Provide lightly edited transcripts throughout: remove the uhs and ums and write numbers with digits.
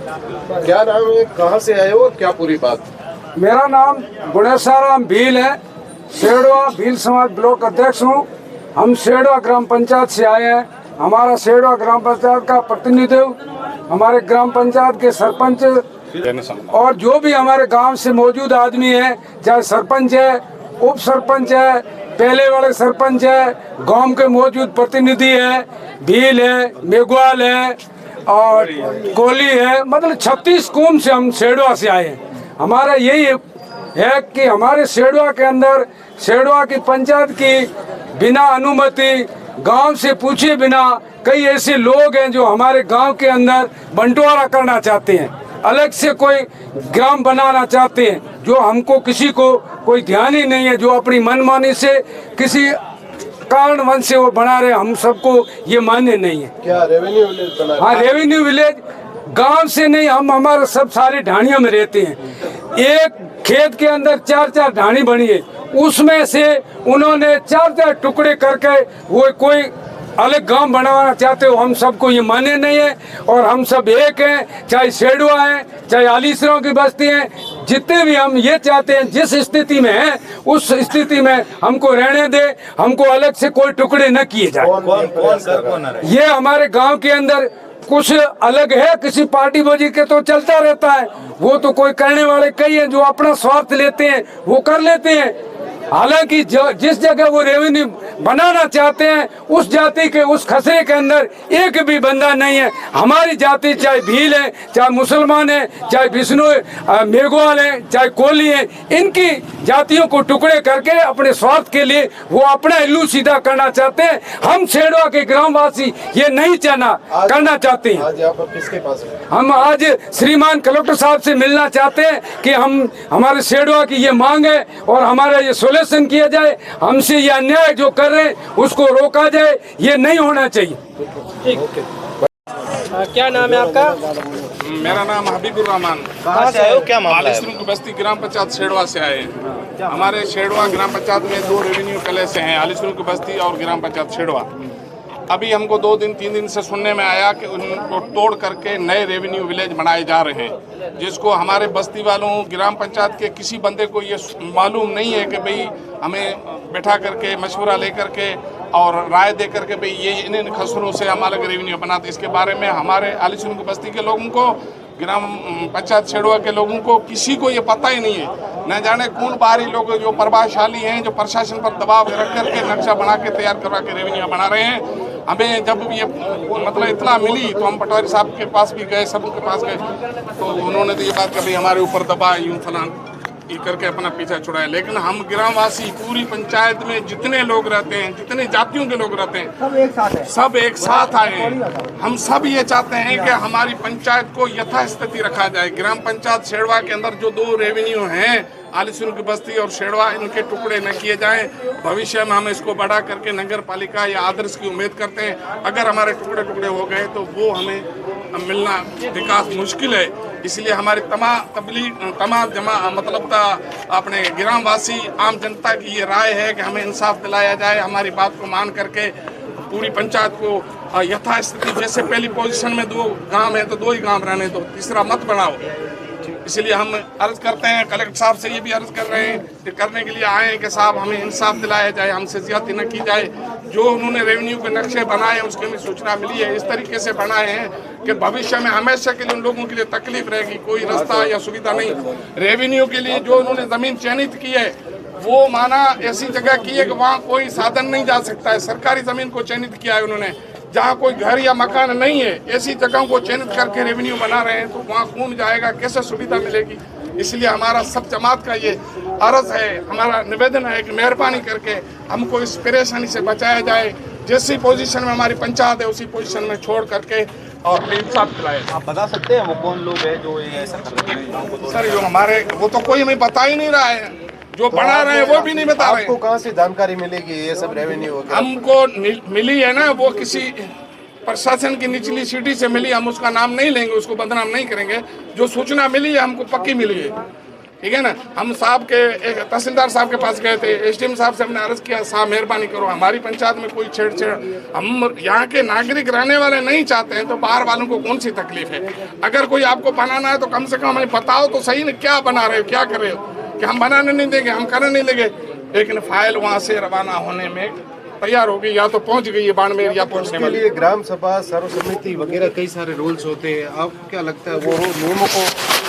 क्या नाम है, कहाँ से आए हो और क्या पूरी बात? मेरा नाम गुणेश्वराम भील है। शेड़वा भील समाज ब्लॉक अध्यक्ष हूँ। हम शेड़वा ग्राम पंचायत से आए हैं। हमारा शेड़वा ग्राम पंचायत का प्रतिनिधित्व हमारे ग्राम पंचायत के सरपंच और जो भी हमारे गांव से मौजूद आदमी है, चाहे सरपंच है, उप सरपंच है, पहले वाले सरपंच है, गांव के मौजूद प्रतिनिधि है, भील है, मेघवाल है और कोली है, मतलब 36 कौम से हम शेड़वा से आए हैं। हमारा यही है कि हमारे शेड़वा के अंदर, शेड़वा की पंचायत की बिना अनुमति, गांव से पूछे बिना कई ऐसे लोग हैं जो हमारे गांव के अंदर बंटवारा करना चाहते हैं, अलग से कोई ग्राम बनाना चाहते हैं, जो हमको किसी को कोई ध्यान ही नहीं है, जो अपनी मनमानी से किसी कारण वन से वो बना रहे, हम सबको ये मान्य नहीं है। क्या रेवेन्यू विलेज बना? हाँ, रेवेन्यू विलेज गांव से नहीं, हम हमारे सब सारे ढाणियों में रहते हैं। एक खेत के अंदर 4-4 ढाणी बनी है, उसमें से उन्होंने 4-4 टुकड़े करके वो कोई अलग गांव बनाना चाहते हो, हम सबको ये मान्य नहीं है। और हम सब एक हैं, चाहे शेड़वा है, चाहे आलीसरों की बस्ती है, जितने भी हम ये चाहते हैं, जिस स्थिति में हैं उस स्थिति में हमको रहने दे, हमको अलग से कोई टुकड़े न किए जाए। ये हमारे गांव के अंदर कुछ अलग है, किसी पार्टी बाजी के तो चलता रहता है, वो तो कोई करने वाले कई हैं जो अपना स्वार्थ लेते हैं, वो कर लेते हैं। हालांकि जिस जगह वो रेवेन्यू बनाना चाहते हैं, उस जाति के उस खसरे के अंदर एक भी बंदा नहीं है। हमारी जाति चाहे भील है, चाहे मुसलमान है, चाहे विष्णु मेघवाल है, चाहे कोली है, इनकी जातियों को टुकड़े करके अपने स्वार्थ के लिए वो अपना इल्लू सीधा करना चाहते हैं। हम शेड़वा के ग्रामवासी ये नहीं करना चाहते हैं। आज यहाँ पर किसके पास है? हम आज श्रीमान कलेक्टर साहब से मिलना चाहते हैं कि हम हमारे शेड़वा की ये मांग है और हमारा ये सोल्यूशन किया जाए, हमसे ये अन्याय जो कर रहे हैं उसको रोका जाए, ये नहीं होना चाहिए। क्या नाम है आपका? मेरा नाम हबीबुर रहमान। कहाँ से आए हो? क्या मामला है? आलीसरों की बस्ती ग्राम पंचायत शेड़वा से आए हैं। हमारे शेड़वा ग्राम पंचायत में 2 रेवेन्यू पहले से हैं, आलीसरों की बस्ती और ग्राम पंचायत शेड़वा। अभी हमको 2-3 दिन से सुनने में आया कि उनको तोड़ करके नए रेवेन्यू विलेज बनाए जा रहे हैं, जिसको हमारे बस्ती वालों, ग्राम पंचायत के किसी बंदे को ये मालूम नहीं है कि भाई हमें बैठा करके मशवरा लेकर के और राय दे करके भाई ये इन खसरों से हम अलग रेवेन्यू बनाते। इसके बारे में हमारे आलीसरों की बस्ती के लोगों को, ग्राम पंचायत शेड़वा के लोगों को किसी को ये पता ही नहीं है। न जाने कौन बाहरी लोग जो प्रभावशाली हैं, जो प्रशासन पर दबाव रख करके नक्शा बना के तैयार करवा के रेवेन्यू बना रहे हैं। हमें जब ये मतलब इत्तला मिली तो हम पटवारी साहब के पास भी गए, सबके पास गए, तो उन्होंने तो ये बात कही हमारे ऊपर दबा यूँ फलान ये करके अपना पीछा छुड़ाया। लेकिन हम ग्रामवासी पूरी पंचायत में जितने लोग रहते हैं, जितने जातियों के लोग रहते हैं, सब एक साथ आए हैं। हम सब ये चाहते हैं कि हमारी पंचायत को यथास्थिति रखा जाए। ग्राम पंचायत शेड़वा के अंदर जो 2 रेवेन्यू हैं, आलीसरों की बस्ती और शेड़वा, इनके टुकड़े न किए जाएं। भविष्य में हम इसको बढ़ा करके नगर पालिका या आदर्श की उम्मीद करते हैं। अगर हमारे टुकड़े हो गए तो वो हमें मिलना विकास मुश्किल है। इसलिए हमारी तमाम मतलब अपने ग्रामवासी आम जनता की ये राय है कि हमें इंसाफ दिलाया जाए। हमारी बात को मान करके पूरी पंचायत को यथास्थिति, जैसे पहली पोजीशन में 2 गांव है तो 2 ही गांव रहने दो, तीसरा मत बनाओ। इसलिए हम अर्ज करते हैं, कलेक्टर साहब से ये भी अर्ज कर रहे हैं कि करने के लिए आए हैं कि साहब हमें इंसाफ दिलाया जाए, हमसे ज्यादती न की जाए। जो उन्होंने रेवेन्यू के नक्शे बनाए उसकी हमें सूचना मिली है, इस तरीके से बनाए हैं कि भविष्य में हमेशा के लिए उन लोगों के लिए तकलीफ रहेगी, कोई रास्ता या सुविधा नहीं। रेवेन्यू के लिए जो उन्होंने जमीन चयनित की है वो माना ऐसी जगह की है कि वहाँ कोई साधन नहीं जा सकता है। सरकारी जमीन को चयनित किया है उन्होंने, जहाँ कोई घर या मकान नहीं है, ऐसी जगहों को चयनित करके रेवेन्यू बना रहे हैं। तो वहाँ कौन जाएगा, कैसे सुविधा मिलेगी? इसलिए हमारा सब जमात का ये अर्ज है, हमारा निवेदन है कि मेहरबानी करके हमको इस परेशानी से बचाया जाए। जैसी पोजीशन में हमारी पंचायत है उसी पोजीशन में छोड़ करके और इंसाफ दिलाए। आप बता सकते हैं वो कौन लोग हैं जो ये ऐसा कर रहे हैं? सर जो हमारे, वो तो कोई हमें बता ही नहीं रहा है, जो बना रहे हैं वो भी नहीं बता रहे। आपको कहाँ से जानकारी मिलेगी ये सब रेवेन्यू वगैरह? हमको मिली है ना, वो किसी प्रशासन की निचली सीढ़ी से मिली, हम उसका नाम नहीं लेंगे, उसको बदनाम नहीं करेंगे। जो सूचना मिली है हमको पक्की मिली है। ठीक है ना। हम साहब के तहसीलदार साहब के पास गए थे, एसडीएम साहब से हमने अर्ज किया, साहब मेहरबानी करो हमारी पंचायत में कोई छेड़छाड़, हम यहाँ के नागरिक रहने वाले नहीं चाहते हैं तो बाहर वालों को कौन सी तकलीफ है। अगर कोई आपको बनाना है तो कम से कम हमें बताओ तो सही ना, क्या बना रहे हो, क्या कर रहे हो, कि हम बनाने नहीं देंगे, हम करने नहीं देंगे। लेकिन फाइल वहाँ से रवाना होने में तैयार हो गई, या तो पहुँच गई है बाड़मेर या पहुँचने उसके वाली। लिए ग्राम सभा, सर्व समिति वगैरह कई सारे रूल्स होते हैं, आपको क्या लगता है वो नियमों को,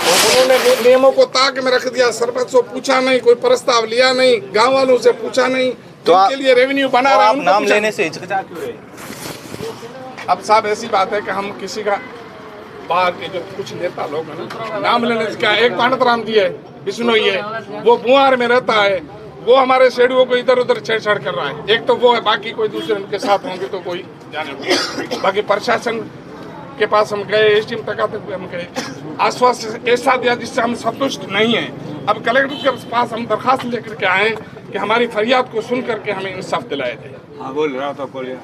उन्होंने नियमों को ताक में रख दिया, सरपंच से पूछा नहीं, कोई प्रस्ताव लिया नहीं, गांव वालों से पूछा नहीं, तो जिनके लिए रेवेन्यू बना रहे हैं उनको नाम पूछा। लेने से हिचकिचा क्यों रहे? अब साहब ऐसी बात है कि हम किसी का बाहर के जो कुछ नेता लोग हैं ना, नाम लेने से क्या, एक पांडत राम जी है, बिश्नोई है, वो बुआर में रहता है, वो हमारे शेडुओं को इधर उधर छेड़छाड़ कर रहा है। एक तो वो है, बाकी कोई दूसरे उनके साथ होंगे तो कोई जाने नहीं। बाकी प्रशासन के पास हम गए, एसडीएम तक हम गए, आश्वासन ऐसा दिया जिससे हम संतुष्ट नहीं है। अब कलेक्टर के पास हम दरखास्त लेकर के आए कि हमारी फरियाद को सुन करके हमें इंसाफ दिलाया जाए। हाँ बोल रहा था, बोलिए।